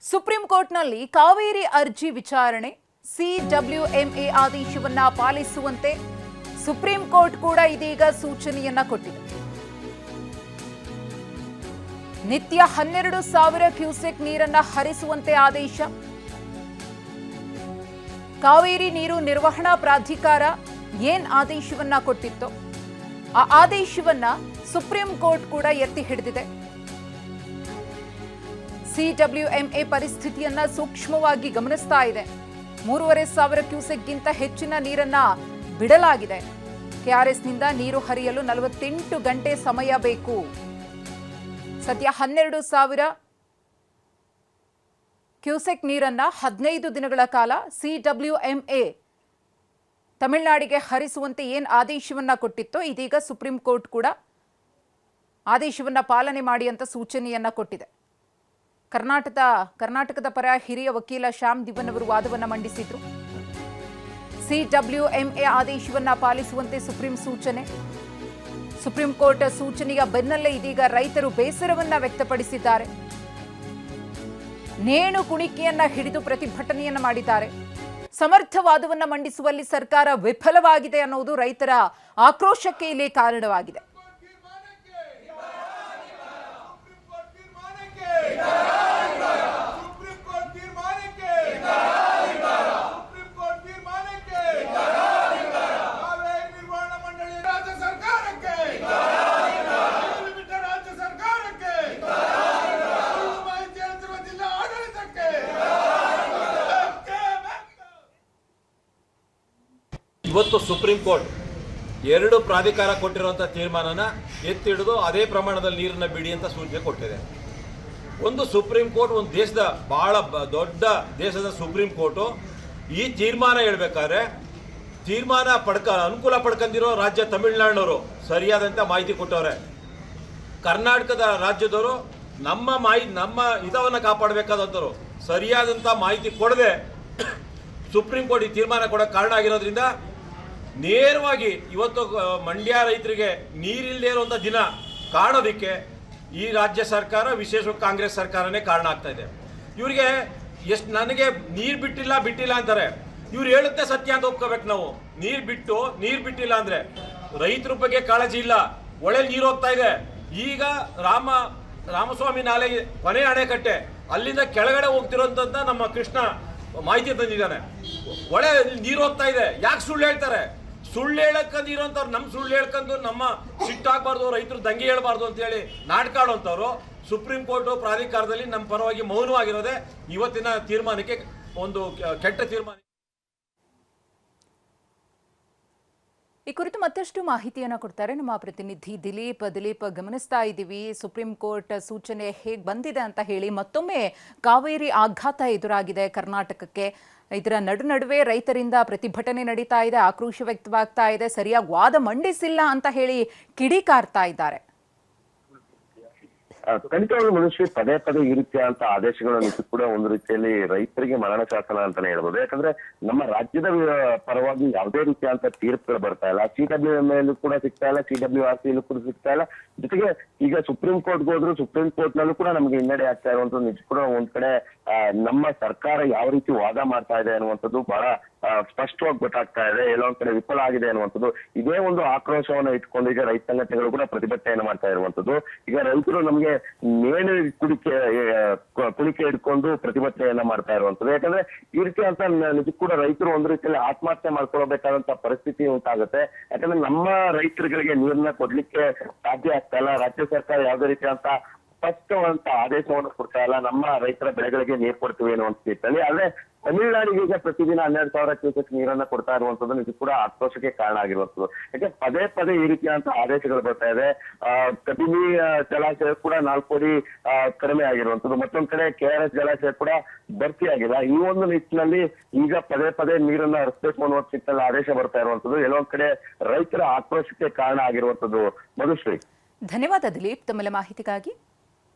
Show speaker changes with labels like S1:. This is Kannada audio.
S1: ಸುಪ್ರೀಂ ಕೋರ್ಟ್ನಲ್ಲಿ ಕಾವೇರಿ ಅರ್ಜಿ ವಿಚಾರಣೆ ಸಿಡಬ್ಲ್ಯೂಎಂಎ ಆದೇಶವನ್ನ ಪಾಲಿಸುವಂತೆ ಸುಪ್ರೀಂ ಕೋರ್ಟ್ ಕೂಡ ಇದೀಗ ಸೂಚನೆಯನ್ನ ಕೊಟ್ಟಿದೆ. ನಿತ್ಯ 12,000 ಕ್ಯೂಸೆಕ್ ನೀರನ್ನ ಹರಿಸುವಂತೆ ಆದೇಶ. ಕಾವೇರಿ ನೀರು ನಿರ್ವಹಣಾ ಪ್ರಾಧಿಕಾರ ಏನ್ ಆದೇಶವನ್ನ ಕೊಟ್ಟಿತ್ತೋ ಆ ಆದೇಶವನ್ನ ಸುಪ್ರೀಂ ಕೋರ್ಟ್ ಕೂಡ ಎತ್ತಿ ಹಿಡಿದಿದೆ. ಸಿಡಬ್ಲ್ಯೂಎಂಎ ಪರಿಸ್ಥಿತಿಯನ್ನ ಸೂಕ್ಷ್ಮವಾಗಿ ಗಮನಿಸ್ತಾ ಇದೆ. 3,500 ಕ್ಯೂಸೆಕ್ಗಿಂತ ಹೆಚ್ಚಿನ ನೀರನ್ನ ಬಿಡಲಾಗಿದೆ. ಕೆಆರ್ಎಸ್ನಿಂದ ನೀರು ಹರಿಯಲು 48 ಗಂಟೆ ಸಮಯ ಬೇಕು. ಸದ್ಯ 12,000 ಕ್ಯೂಸೆಕ್ ನೀರನ್ನ 15 ದಿನಗಳ ಕಾಲ ಸಿಡಬ್ಲ್ಯೂಎಂಎ ತಮಿಳುನಾಡಿಗೆ ಹರಿಸುವಂತೆ ಏನ್ ಆದೇಶವನ್ನ ಕೊಟ್ಟಿತ್ತೋ ಇದೀಗ ಸುಪ್ರೀಂ ಕೋರ್ಟ್ ಕೂಡ ಆದೇಶವನ್ನ ಪಾಲನೆ ಮಾಡಿ ಅಂತ ಸೂಚನೆಯನ್ನ ಕೊಟ್ಟಿದೆ. ಕರ್ನಾಟಕದ ಪರ ಹಿರಿಯ ವಕೀಲ ಶ್ಯಾಮ್ ದಿವನ್ ಅವರು ವಾದವನ್ನ ಮಂಡಿಸಿದ್ರು. ಸಿಡಬ್ಲ್ಯೂಎಂಎ ಆದೇಶವನ್ನ ಪಾಲಿಸುವಂತೆ ಸುಪ್ರೀಂ ಸೂಚನೆ. ಸುಪ್ರೀಂ ಕೋರ್ಟ್ ಸೂಚನೆಯ ಬೆನ್ನಲ್ಲೇ ಇದೀಗ ರೈತರು ಬೇಸರವನ್ನ ವ್ಯಕ್ತಪಡಿಸಿದ್ದಾರೆ. ನೇಣು ಕುಣಿಕೆಯನ್ನ ಹಿಡಿದು ಪ್ರತಿಭಟನೆಯನ್ನ ಮಾಡಿದ್ದಾರೆ. ಸಮರ್ಥ ವಾದವನ್ನ ಮಂಡಿಸುವಲ್ಲಿ ಸರ್ಕಾರ ವಿಫಲವಾಗಿದೆ ಅನ್ನೋದು ರೈತರ ಆಕ್ರೋಶಕ್ಕೆ ಇಲ್ಲಿ ಕಾರಣವಾಗಿದೆ.
S2: ಇವತ್ತು ಸುಪ್ರೀಂ ಕೋರ್ಟ್ 2 ಪ್ರಾಧಿಕಾರ ಕೊಟ್ಟಿರುವಂಥ ತೀರ್ಮಾನನ ಎತ್ತಿಡಿದು ಅದೇ ಪ್ರಮಾಣದಲ್ಲಿ ನೀರನ್ನು ಬಿಡಿ ಅಂತ ಸೂಚನೆ ಕೊಟ್ಟಿದೆ. ಒಂದು ಸುಪ್ರೀಂ ಕೋರ್ಟ್, ಒಂದು ದೇಶದ ಬಹಳ ದೊಡ್ಡ ದೇಶದ ಸುಪ್ರೀಂ ಕೋರ್ಟು ಈ ತೀರ್ಮಾನ ಹೇಳ್ಬೇಕಾದ್ರೆ ಅನುಕೂಲ ಪಡ್ಕೊಂಡಿರೋ ರಾಜ್ಯ ತಮಿಳುನಾಡಿನವರು ಸರಿಯಾದಂಥ ಮಾಹಿತಿ ಕೊಟ್ಟವ್ರೆ. ಕರ್ನಾಟಕದ ರಾಜ್ಯದವರು ನಮ್ಮ ಹಿತವನ್ನು ಕಾಪಾಡಬೇಕಾದಂಥವ್ರು ಸರಿಯಾದಂಥ ಮಾಹಿತಿ ಕೊಡದೆ ಸುಪ್ರೀಂ ಕೋರ್ಟ್ ಈ ತೀರ್ಮಾನ ಕೊಡೋಕ್ಕೆ ಕಾರಣ ಆಗಿರೋದ್ರಿಂದ ನೇರವಾಗಿ ಇವತ್ತು ಮಂಡ್ಯ ರೈತರಿಗೆ ನೀರಿಲ್ಲದೆ ಇರುವಂಥ ದಿನ ಕಾಣೋದಕ್ಕೆ ಈ ರಾಜ್ಯ ಸರ್ಕಾರ, ವಿಶೇಷವಾಗಿ ಕಾಂಗ್ರೆಸ್ ಸರ್ಕಾರನೇ ಕಾರಣ ಆಗ್ತಾ ಇದೆ. ಇವರಿಗೆ ನನಗೆ ನೀರು ಬಿಟ್ಟಿಲ್ಲ ಅಂತಾರೆ. ಇವ್ರು ಹೇಳುತ್ತೆ ಸತ್ಯ ಅಂತ ಒಪ್ಕೋಬೇಕು ನಾವು. ನೀರು ಬಿಟ್ಟಿಲ್ಲ ಅಂದ್ರೆ ರೈತರ ಬಗ್ಗೆ ಕಾಳಜಿ ಇಲ್ಲ. ಒಳ್ಳೆಯಲ್ಲಿ ನೀರು ಹೋಗ್ತಾ ಇದೆ. ಈಗ ರಾಮಸ್ವಾಮಿ ನಾಲೆ ಕೊನೆ ಅಣೆಕಟ್ಟೆ ಅಲ್ಲಿಂದ ಕೆಳಗಡೆ ಹೋಗ್ತಿರೋಂಥ ನಮ್ಮ ಕೃಷ್ಣ ಮಾಹಿತಿ ತಂದಿದ್ದಾನೆ. ಒಳ್ಳೆ ನೀರು ಹೋಗ್ತಾ ಇದೆ. ಯಾಕೆ ಸುಳ್ಳು ಹೇಳ್ತಾರೆ? ಸುಳ್ಳು ಹೇಳಕ್ಕಂದು ಇರೋಂಥವ್ರು ನಮ್ಮ ಸುಳ್ಳು ಹೇಳ್ಕೊಂಡು ನಮ್ಮ ಸಿಟ್ಟಾಗಬಾರ್ದು, ರೈತರು ದಂಗೆ ಹೇಳ್ಬಾರ್ದು ಅಂತ ಹೇಳಿ ನಾಟಕ ಆಡೋಂಥವ್ರು ಸುಪ್ರೀಂ ಕೋರ್ಟ್ ಪ್ರಾಧಿಕಾರದಲ್ಲಿ ನಮ್ಮ ಪರವಾಗಿ ಮೌನವಾಗಿರೋದೇ ಇವತ್ತಿನ ತೀರ್ಮಾನಕ್ಕೆ ಒಂದು ಕೆಟ್ಟ ತೀರ್ಮಾನ.
S1: ಈ ಕುರಿತು ಮತ್ತಷ್ಟು ಮಾಹಿತಿಯನ್ನು ಕೊಡ್ತಾರೆ ನಮ್ಮ ಪ್ರತಿನಿಧಿ ದಿಲೀಪ್. ಗಮನಿಸ್ತಾ ಇದ್ದೀವಿ ಸುಪ್ರೀಂ ಕೋರ್ಟ್ ಸೂಚನೆ ಹೇಗೆ ಬಂದಿದೆ ಅಂತ ಹೇಳಿ. ಮತ್ತೊಮ್ಮೆ ಕಾವೇರಿ ಆಘಾತ ಎದುರಾಗಿದೆ ಕರ್ನಾಟಕಕ್ಕೆ. ಇದರ ನಡುವೆ ರೈತರಿಂದ ಪ್ರತಿಭಟನೆ ನಡೀತಾ ಇದೆ, ಆಕ್ರೋಶ ವ್ಯಕ್ತವಾಗ್ತಾ ಇದೆ. ಸರಿಯಾಗಿ ವಾದ ಮಂಡಿಸಿಲ್ಲ ಅಂತ ಹೇಳಿ ಕಿಡಿಕಾರ್ತಾ ಇದ್ದಾರೆ.
S3: ಖಂಡಿತವಾಗ್ಲೂ ಮನುಷ್ಯ ಪದೇ ಈ ರೀತಿಯಾದಂತ ಆದೇಶಗಳನ್ನು ಕೂಡ ಒಂದು ರೀತಿಯಲ್ಲಿ ರೈತರಿಗೆ ಮರಣ ಶಾಸನ ಅಂತಾನೆ ಹೇಳ್ಬೋದು. ಯಾಕಂದ್ರೆ ನಮ್ಮ ರಾಜ್ಯದ ಪರವಾಗಿ ಯಾವುದೇ ರೀತಿಯಾದಂತ ತೀರ್ಪುಗಳು ಬರ್ತಾ ಇಲ್ಲ. ಸಿಡಬ್ಲ್ಯೂಎಂಎಲ್ಲೂ ಕೂಡ ಸಿಗ್ತಾ ಇಲ್ಲ, ಸಿಡಬ್ಲ್ಯೂಆರ್ಸಿಯಲ್ಲೂ ಕೂಡ ಸಿಗ್ತಾ ಇಲ್ಲ. ಜೊತೆಗೆ ಈಗ ಸುಪ್ರೀಂ ಕೋರ್ಟ್ಗೆ ಹೋದ್ರು ಸುಪ್ರೀಂ ಕೋರ್ಟ್ ನಲ್ಲೂ ಕೂಡ ನಮ್ಗೆ ಹಿನ್ನಡೆ ಆಗ್ತಾ ಇರುವಂತದ್ದು ನಿಜ ಕೂಡ ಒಂದ್ ಕಡೆ ನಮ್ಮ ಸರ್ಕಾರ ಯಾವ ರೀತಿ ವಾದ ಮಾಡ್ತಾ ಇದೆ ಅನ್ನುವಂಥದ್ದು ಬಹಳ ಸ್ಪಷ್ಟವಾಗಿ ಗೊತ್ತಾಗ್ತಾ ಇದೆ. ಎಲ್ಲೊಂದ್ ಕಡೆ ವಿಫಲ ಆಗಿದೆ ಅನ್ನುವಂಥದ್ದು. ಇದೇ ಒಂದು ಆಕ್ರೋಶವನ್ನ ಇಟ್ಕೊಂಡು ಈಗ ರೈತ ಸಂಘಟನೆಗಳು ಕೂಡ ಪ್ರತಿಭಟನೆಯನ್ನು ಮಾಡ್ತಾ ಇರುವಂತದ್ದು. ಈಗ ರೈತರು ನಮ್ಗೆ ನೇಣು ಕುಣಿಕೆ ಇಟ್ಕೊಂಡು ಪ್ರತಿಭಟನೆಯನ್ನ ಮಾಡ್ತಾ ಇರುವಂತದ್ದು. ಯಾಕಂದ್ರೆ ಈ ರೀತಿ ಅಂತ ನಿಜ ಕೂಡ ರೈತರು ಒಂದು ರೀತಿಯಲ್ಲಿ ಆತ್ಮಹತ್ಯೆ ಮಾಡ್ಕೊಳ್ಬೇಕಾದಂತ ಪರಿಸ್ಥಿತಿ ಉಂಟಾಗುತ್ತೆ. ಯಾಕಂದ್ರೆ ನಮ್ಮ ರೈತರುಗಳಿಗೆ ನೀರನ್ನ ಕೊಡ್ಲಿಕ್ಕೆ ಸಾಧ್ಯ ಆಗ್ತಾ ಇಲ್ಲ. ರಾಜ್ಯ ಸರ್ಕಾರ ಯಾವುದೇ ರೀತಿಯಂತ ಸ್ಪಷ್ಟವಂತ ಆದೇಶವನ್ನು ಕೊಡ್ತಾ ಇಲ್ಲ. ನಮ್ಮ ರೈತರ ಬೆಳೆಗಳಿಗೆ ನೀರು ಕೊಡ್ತೀವಿ ಅನ್ನುವಂತ ಸ್ಥಿತಿಯಲ್ಲಿ. ಆದ್ರೆ ತಮಿಳುನಾಡಿಗೆ ಈಗ ಪ್ರತಿದಿನ 12,000 ಕ್ಯೂಸೆಕ್ ನೀರನ್ನ ಕೊಡ್ತಾ ಇರುವಂತದ್ದು ನಿಜ ಕೂಡ ಆಕ್ರೋಶಕ್ಕೆ ಕಾರಣ ಆಗಿರುವಂತದ್ದು. ಯಾಕೆ ಪದೇ ಈ ರೀತಿಯಾದಂತ ಆದೇಶಗಳು ಬರ್ತಾ ಇದೆ. ಕಬಿನಿ ಜಲಾಶಯ ಕೂಡ 4 ಅಡಿ ಕಡಿಮೆ ಆಗಿರುವಂತದ್ದು. ಮತ್ತೊಂದ್ ಕಡೆ ಕೆಆರ್ಎಸ್ ಜಲಾಶಯ ಕೂಡ ಭರ್ತಿ ಆಗಿಲ್ಲ. ಈ ಒಂದು ನಿಟ್ಟಿನಲ್ಲಿ ಈಗ ಪದೇ ನೀರನ್ನ ಹರಿಸಬೇಕು ಅನ್ನುವ ನಿಟ್ಟಿನಲ್ಲಿ ಆದೇಶ ಬರ್ತಾ ಇರುವಂತದ್ದು ಎಲ್ಲೊಂದ್ ಕಡೆ ರೈತರ ಆಕ್ರೋಶಕ್ಕೆ ಕಾರಣ ಆಗಿರುವಂತದ್ದು. ಮಧುಶ್ರೀ,
S1: ಧನ್ಯವಾದ ದಿಲೀಪ್ ತಮ್ಮೆಲ್ಲ ಮಾಹಿತಿಗಾಗಿ.